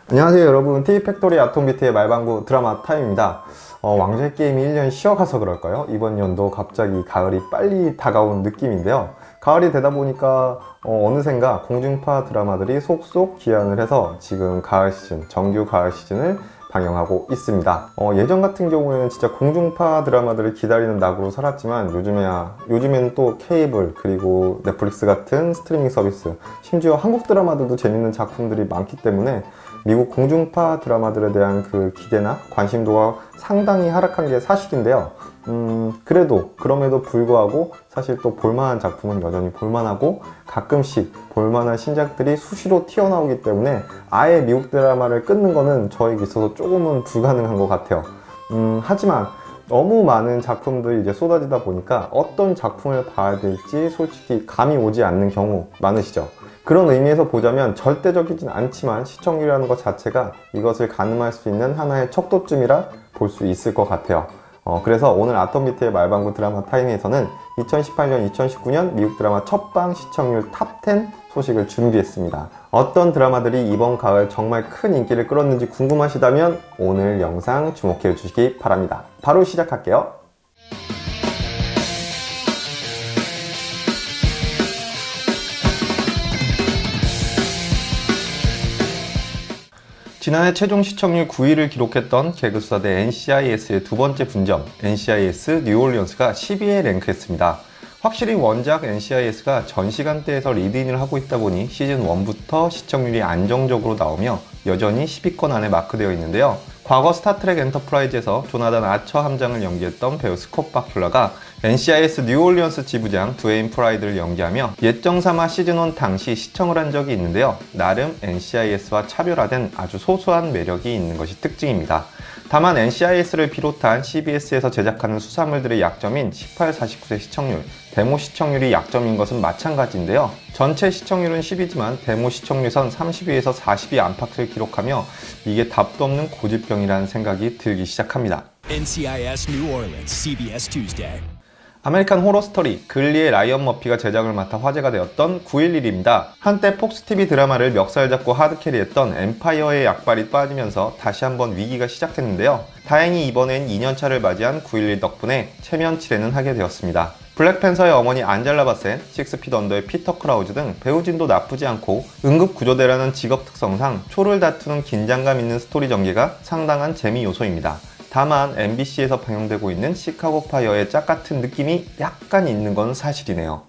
안녕하세요 여러분, TV팩토리 아톰비트의 말방구 드라마 타임입니다. 왕좌의 게임이 1년 쉬어가서 그럴까요? 이번 연도 갑자기 가을이 빨리 다가온 느낌인데요. 가을이 되다 보니까 어느샌가 공중파 드라마들이 속속 귀환을 해서 지금 가을 시즌, 정규 가을 시즌을 방영하고 있습니다. 예전 같은 경우에는 진짜 공중파 드라마들을 기다리는 낙으로 살았지만 요즘에는 또 케이블 그리고 넷플릭스 같은 스트리밍 서비스, 심지어 한국 드라마들도 재밌는 작품들이 많기 때문에 미국 공중파 드라마들에 대한 그 기대나 관심도가 상당히 하락한 게 사실인데요. 그럼에도 불구하고 사실 또 볼만한 작품은 여전히 볼만하고 가끔씩 볼만한 신작들이 수시로 튀어나오기 때문에 아예 미국 드라마를 끊는 거는 저에게 있어서 조금은 불가능한 것 같아요. 하지만 너무 많은 작품들이 이제 쏟아지다 보니까 어떤 작품을 봐야 될지 솔직히 감이 오지 않는 경우 많으시죠. 그런 의미에서 보자면 절대적이진 않지만 시청률이라는 것 자체가 이것을 가늠할 수 있는 하나의 척도쯤이라 볼 수 있을 것 같아요. 그래서 오늘 아톰비트의 말방구 드라마 타임에서는 2018년, 2019년 미국 드라마 첫방 시청률 탑10 소식을 준비했습니다. 어떤 드라마들이 이번 가을 정말 큰 인기를 끌었는지 궁금하시다면 오늘 영상 주목해 주시기 바랍니다. 바로 시작할게요. 지난해 최종 시청률 9위를 기록했던 개그수사대 NCIS의 두 번째 분점 NCIS 뉴올리언스가 10위에 랭크했습니다. 확실히 원작 NCIS가 전 시간대에서 리드인을 하고 있다 보니 시즌 1부터 시청률이 안정적으로 나오며 여전히 10위권 안에 마크되어 있는데요. 과거 스타트렉 엔터프라이즈에서 조나단 아처 함장을 연기했던 배우 스콧 바큘라가 NCIS 뉴올리언스 지부장 드웨인 프라이드를 연기하며 예정삼아 시즌1 당시 시청을 한 적이 있는데요. 나름 NCIS와 차별화된 아주 소소한 매력이 있는 것이 특징입니다. 다만 NCIS를 비롯한 CBS에서 제작하는 수사물들의 약점인 18-49세 시청률, 데모 시청률이 약점인 것은 마찬가지인데요. 전체 시청률은 10위지만 데모 시청률선 30위에서 40위 안팎을 기록하며 이게 답도 없는 고질병이라는 생각이 들기 시작합니다. NCIS New Orleans, CBS Tuesday. 아메리칸 호러 스토리 글리의 라이언 머피가 제작을 맡아 화제가 되었던 9.11입니다. 한때 폭스TV 드라마를 멱살 잡고 하드캐리했던 엠파이어의 약발이 빠지면서 다시 한번 위기가 시작했는데요. 다행히 이번엔 2년차를 맞이한 9.11 덕분에 체면 치레는 하게 되었습니다. 블랙팬서의 어머니 안젤라 바셋, 6핏 언더의 피터 크라우즈 등 배우진도 나쁘지 않고 응급구조대라는 직업 특성상 초를 다투는 긴장감 있는 스토리 전개가 상당한 재미 요소입니다. 다만 MBC에서 방영되고 있는 시카고 파이어의 짝 같은 느낌이 약간 있는 건 사실이네요.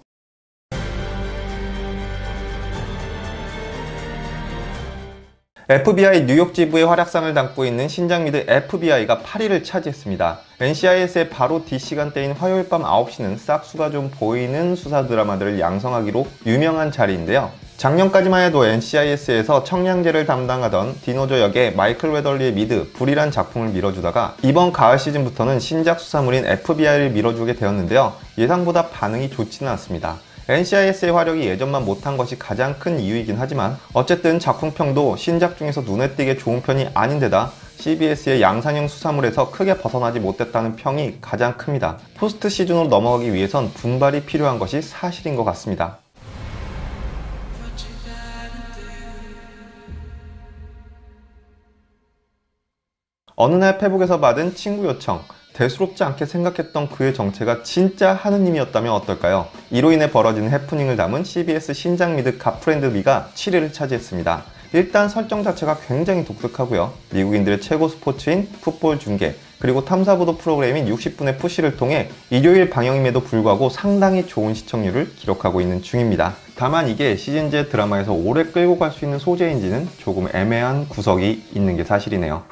FBI 뉴욕 지부의 활약상을 담고 있는 신장미드 FBI가 8위를 차지했습니다. NCIS의 바로 뒷시간대인 화요일 밤 9시는 싹수가 좀 보이는 수사 드라마들을 양성하기로 유명한 자리인데요. 작년까지만 해도 NCIS에서 청량제를 담당하던 디노조 역의 마이클 웨덜리의 미드, 불이란 작품을 밀어주다가 이번 가을 시즌부터는 신작 수사물인 FBI를 밀어주게 되었는데요. 예상보다 반응이 좋지는 않습니다. NCIS의 화력이 예전만 못한 것이 가장 큰 이유이긴 하지만 어쨌든 작품평도 신작 중에서 눈에 띄게 좋은 편이 아닌데다 CBS의 양산형 수사물에서 크게 벗어나지 못했다는 평이 가장 큽니다. 포스트 시즌으로 넘어가기 위해선 분발이 필요한 것이 사실인 것 같습니다. 어느 날 페북에서 받은 친구 요청, 대수롭지 않게 생각했던 그의 정체가 진짜 하느님이었다면 어떨까요? 이로 인해 벌어지는 해프닝을 담은 CBS 신작 미드 갓프렌드비가 7위를 차지했습니다. 일단 설정 자체가 굉장히 독특하고요. 미국인들의 최고 스포츠인 풋볼 중계, 그리고 탐사보도 프로그램인 60분의 푸시를 통해 일요일 방영임에도 불구하고 상당히 좋은 시청률을 기록하고 있는 중입니다. 다만 이게 시즌제 드라마에서 오래 끌고 갈 수 있는 소재인지는 조금 애매한 구석이 있는 게 사실이네요.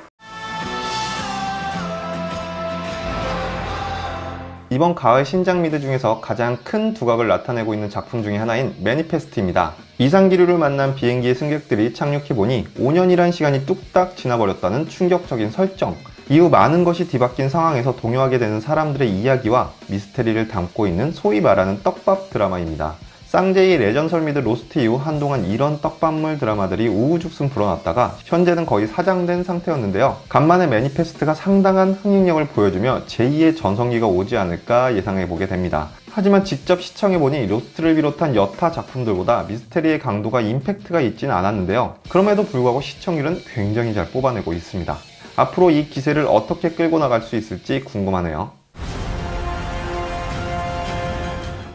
이번 가을 신작 미드 중에서 가장 큰 두각을 나타내고 있는 작품 중에 하나인 매니페스트입니다. 이상기류를 만난 비행기의 승객들이 착륙해보니 5년이란 시간이 뚝딱 지나버렸다는 충격적인 설정, 이후 많은 것이 뒤바뀐 상황에서 동요하게 되는 사람들의 이야기와 미스테리를 담고 있는 소위 말하는 떡밥 드라마입니다. 쌍제이 레전설 미드 로스트 이후 한동안 이런 떡밥물 드라마들이 우후죽순 불어났다가 현재는 거의 사장된 상태였는데요. 간만에 매니페스트가 상당한 흥행력을 보여주며 제2의 전성기가 오지 않을까 예상해보게 됩니다. 하지만 직접 시청해보니 로스트를 비롯한 여타 작품들보다 미스테리의 강도가 임팩트가 있지는 않았는데요. 그럼에도 불구하고 시청률은 굉장히 잘 뽑아내고 있습니다. 앞으로 이 기세를 어떻게 끌고 나갈 수 있을지 궁금하네요.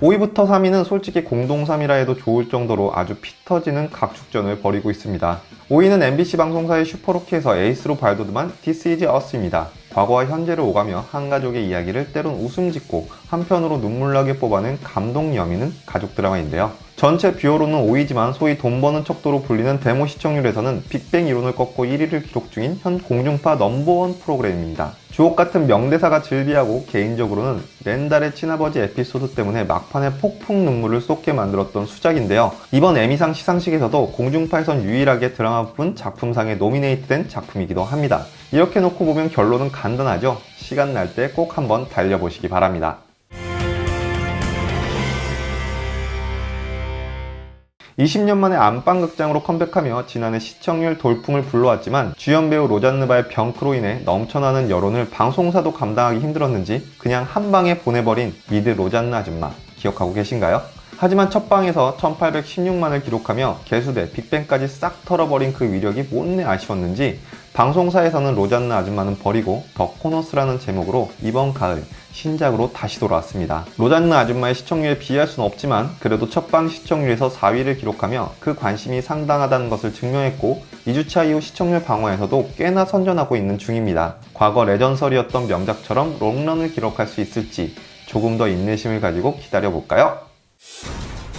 5위부터 3위는 솔직히 공동 3위라 해도 좋을 정도로 아주 피 터지는 각축전을 벌이고 있습니다. 5위는 MBC 방송사의 슈퍼로키에서 에이스로 발돋움한 This Is Us입니다. 과거와 현재를 오가며 한 가족의 이야기를 때론 웃음 짓고 한편으로 눈물나게 뽑아낸 감동 여미는 가족 드라마인데요. 전체 뷰어로는 5위지만 소위 돈 버는 척도로 불리는 데모 시청률에서는 빅뱅 이론을 꺾고 1위를 기록 중인 현 공중파 넘버원 프로그램입니다. 주옥같은 명대사가 즐비하고 개인적으로는 맨달의 친아버지 에피소드 때문에 막판에 폭풍 눈물을 쏟게 만들었던 수작인데요. 이번 에미상 시상식에서도 공중파에선 유일하게 드라마뿐 작품상에 노미네이트된 작품이기도 합니다. 이렇게 놓고 보면 결론은 간단하죠. 시간 날 때 꼭 한번 달려보시기 바랍니다. 20년 만에 안방극장으로 컴백하며 지난해 시청률 돌풍을 불러왔지만 주연 배우 로잔느바의 병크로 인해 넘쳐나는 여론을 방송사도 감당하기 힘들었는지 그냥 한방에 보내버린 미드 로잔느 아줌마 기억하고 계신가요? 하지만 첫방에서 1816만을 기록하며 개수대 빅뱅까지 싹 털어버린 그 위력이 못내 아쉬웠는지 방송사에서는 로잔느 아줌마는 버리고 더 코너스라는 제목으로 이번 가을 신작으로 다시 돌아왔습니다. 로잔느 아줌마의 시청률에 비할 수는 없지만 그래도 첫방 시청률에서 4위를 기록하며 그 관심이 상당하다는 것을 증명했고 2주차 이후 시청률 방어에서도 꽤나 선전하고 있는 중입니다. 과거 레전설이었던 명작처럼 롱런을 기록할 수 있을지 조금 더 인내심을 가지고 기다려볼까요?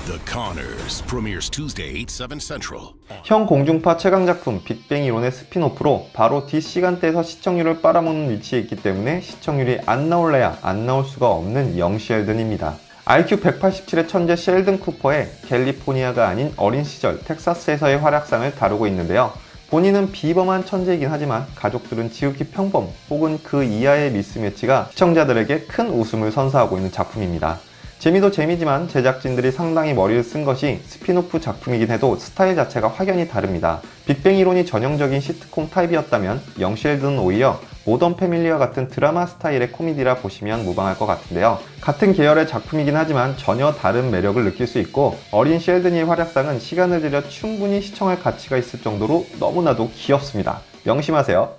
The Conners premieres Tuesday 8/7 Central. 현 공중파 최강작품 빅뱅 이론의 스핀오프로 바로 뒷시간대에서 시청률을 빨아먹는 위치에 있기 때문에 시청률이 안 나올래야 안 나올 수가 없는 영 셸든입니다. IQ 187의 천재 셸든 쿠퍼의 캘리포니아가 아닌 어린 시절 텍사스에서의 활약상을 다루고 있는데요. 본인은 비범한 천재이긴 하지만 가족들은 지극히 평범 혹은 그 이하의 미스매치가 시청자들에게 큰 웃음을 선사하고 있는 작품입니다. 재미도 재미지만 제작진들이 상당히 머리를 쓴 것이 스핀오프 작품이긴 해도 스타일 자체가 확연히 다릅니다. 빅뱅 이론이 전형적인 시트콤 타입이었다면 영 셸든은 오히려 모던 패밀리와 같은 드라마 스타일의 코미디라 보시면 무방할 것 같은데요. 같은 계열의 작품이긴 하지만 전혀 다른 매력을 느낄 수 있고 어린 셸든의 활약상은 시간을 들여 충분히 시청할 가치가 있을 정도로 너무나도 귀엽습니다. 명심하세요.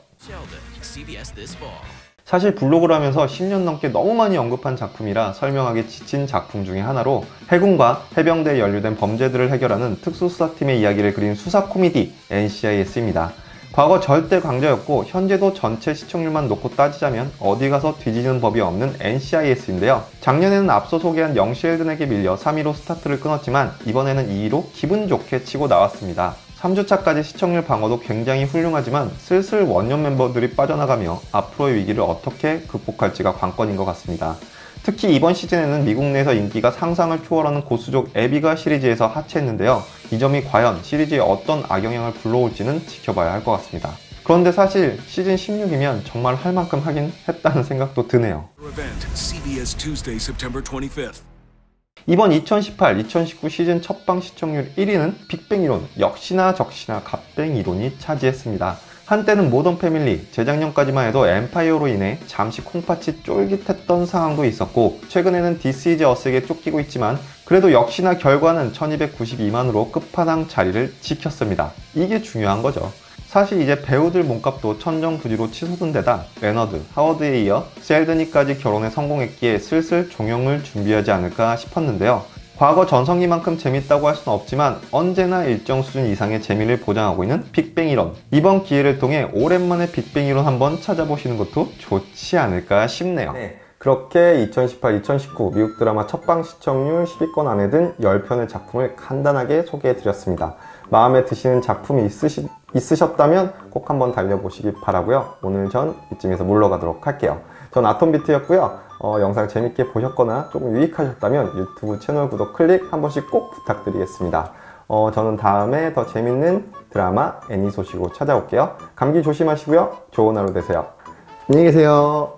사실 블로그를 하면서 10년 넘게 너무 많이 언급한 작품이라 설명하기 지친 작품 중에 하나로 해군과 해병대에 연루된 범죄들을 해결하는 특수수사팀의 이야기를 그린 수사 코미디 NCIS입니다. 과거 절대 강자였고 현재도 전체 시청률만 놓고 따지자면 어디 가서 뒤지는 법이 없는 NCIS인데요. 작년에는 앞서 소개한 영 셸든에게 밀려 3위로 스타트를 끊었지만 이번에는 2위로 기분 좋게 치고 나왔습니다. 3주차까지 시청률 방어도 굉장히 훌륭하지만 슬슬 원년 멤버들이 빠져나가며 앞으로의 위기를 어떻게 극복할지가 관건인 것 같습니다. 특히 이번 시즌에는 미국 내에서 인기가 상상을 초월하는 고수족 에비가 시리즈에서 하차했는데요. 이 점이 과연 시리즈에 어떤 악영향을 불러올지는 지켜봐야 할 것 같습니다. 그런데 사실 시즌 16이면 정말 할 만큼 하긴 했다는 생각도 드네요. CBS Tuesday, September 25th. 이번 2018-2019 시즌 첫방 시청률 1위는 빅뱅 이론, 역시나 적시나 갓뱅 이론이 차지했습니다. 한때는 모던 패밀리, 재작년까지만 해도 엠파이어로 인해 잠시 콩팥이 쫄깃했던 상황도 있었고 최근에는 This Is Us에게 쫓기고 있지만 그래도 역시나 결과는 1292만으로 끝판왕 자리를 지켰습니다. 이게 중요한 거죠. 사실 이제 배우들 몸값도 천정부지로 치솟은 데다 레너드, 하워드에 이어 셸든이까지 결혼에 성공했기에 슬슬 종영을 준비하지 않을까 싶었는데요. 과거 전성기만큼 재밌다고 할 수는 없지만 언제나 일정 수준 이상의 재미를 보장하고 있는 빅뱅 이론. 이번 기회를 통해 오랜만에 빅뱅 이론 한번 찾아보시는 것도 좋지 않을까 싶네요. 네, 그렇게 2018-2019 미국 드라마 첫방 시청률 10위권 안에 든 10편의 작품을 간단하게 소개해드렸습니다. 마음에 드시는 작품이 있으셨다면 꼭 한번 달려보시기 바라고요. 오늘 전 이쯤에서 물러가도록 할게요. 전 아톰비트였고요. 영상 재밌게 보셨거나 조금 유익하셨다면 유튜브 채널 구독 클릭 한 번씩 꼭 부탁드리겠습니다. 저는 다음에 더 재밌는 드라마 애니 소식으로 찾아올게요. 감기 조심하시고요. 좋은 하루 되세요. 안녕히 계세요.